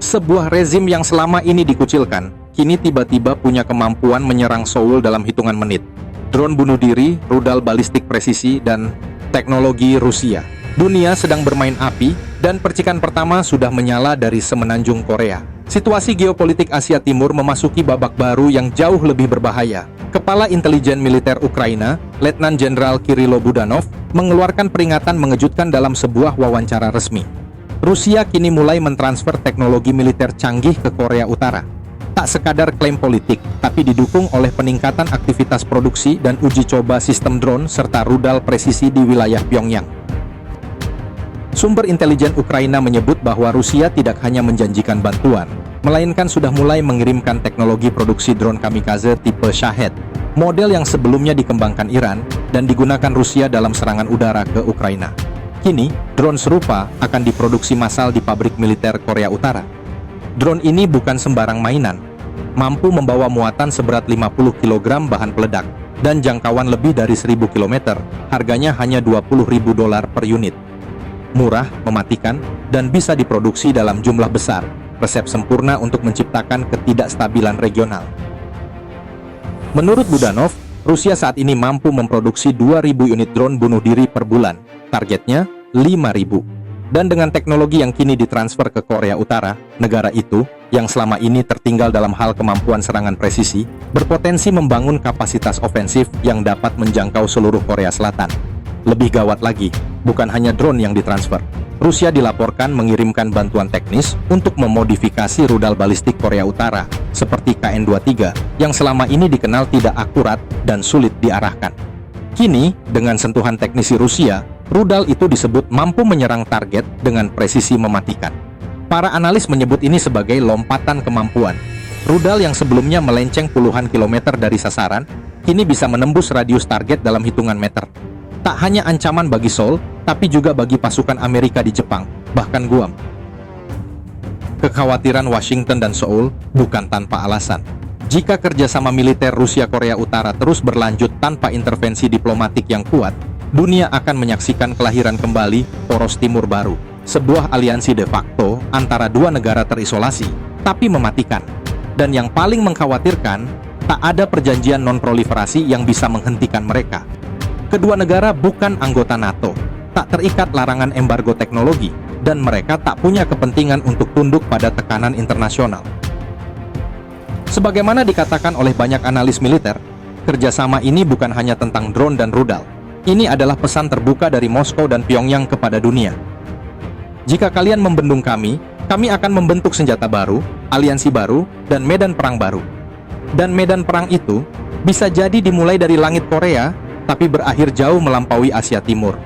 Sebuah rezim yang selama ini dikucilkan, kini tiba-tiba punya kemampuan menyerang Seoul dalam hitungan menit. Drone bunuh diri, rudal balistik presisi, dan teknologi Rusia. Dunia sedang bermain api, dan percikan pertama sudah menyala dari semenanjung Korea. Situasi geopolitik Asia Timur memasuki babak baru yang jauh lebih berbahaya. Kepala Intelijen Militer Ukraina, Letnan Jenderal Kirilo Budanov, mengeluarkan peringatan mengejutkan dalam sebuah wawancara resmi. Rusia kini mulai mentransfer teknologi militer canggih ke Korea Utara. Tak sekadar klaim politik, tapi didukung oleh peningkatan aktivitas produksi dan uji coba sistem drone serta rudal presisi di wilayah Pyongyang. Sumber intelijen Ukraina menyebut bahwa Rusia tidak hanya menjanjikan bantuan, melainkan sudah mulai mengirimkan teknologi produksi drone kamikaze tipe Shahed, model yang sebelumnya dikembangkan Iran dan digunakan Rusia dalam serangan udara ke Ukraina. Kini, drone serupa akan diproduksi massal di pabrik militer Korea Utara. Drone ini bukan sembarang mainan, mampu membawa muatan seberat 50 kg bahan peledak, dan jangkauan lebih dari 1000 km, harganya hanya $20.000 per unit. Murah, mematikan, dan bisa diproduksi dalam jumlah besar, resep sempurna untuk menciptakan ketidakstabilan regional. Menurut Budanov, Rusia saat ini mampu memproduksi 2.000 unit drone bunuh diri per bulan, targetnya 5.000. Dan dengan teknologi yang kini ditransfer ke Korea Utara, negara itu, yang selama ini tertinggal dalam hal kemampuan serangan presisi, berpotensi membangun kapasitas ofensif yang dapat menjangkau seluruh Korea Selatan. Lebih gawat lagi, bukan hanya drone yang ditransfer. Rusia dilaporkan mengirimkan bantuan teknis untuk memodifikasi rudal balistik Korea Utara, seperti KN-23, yang selama ini dikenal tidak akurat dan sulit diarahkan. Kini, dengan sentuhan teknisi Rusia, rudal itu disebut mampu menyerang target dengan presisi mematikan. Para analis menyebut ini sebagai lompatan kemampuan. Rudal yang sebelumnya melenceng puluhan kilometer dari sasaran, kini bisa menembus radius target dalam hitungan meter. Tak hanya ancaman bagi Seoul, tapi juga bagi pasukan Amerika di Jepang, bahkan Guam. Kekhawatiran Washington dan Seoul bukan tanpa alasan. Jika kerjasama militer Rusia-Korea Utara terus berlanjut tanpa intervensi diplomatik yang kuat, dunia akan menyaksikan kelahiran kembali poros timur baru, sebuah aliansi de facto antara dua negara terisolasi, tapi mematikan. Dan yang paling mengkhawatirkan, tak ada perjanjian non-proliferasi yang bisa menghentikan mereka. Kedua negara bukan anggota NATO, tak terikat larangan embargo teknologi, dan mereka tak punya kepentingan untuk tunduk pada tekanan internasional. Sebagaimana dikatakan oleh banyak analis militer, kerjasama ini bukan hanya tentang drone dan rudal. Ini adalah pesan terbuka dari Moskow dan Pyongyang kepada dunia. Jika kalian membendung kami akan membentuk senjata baru, aliansi baru, dan medan perang baru. Dan medan perang itu bisa jadi dimulai dari langit Korea, tapi berakhir jauh melampaui Asia Timur.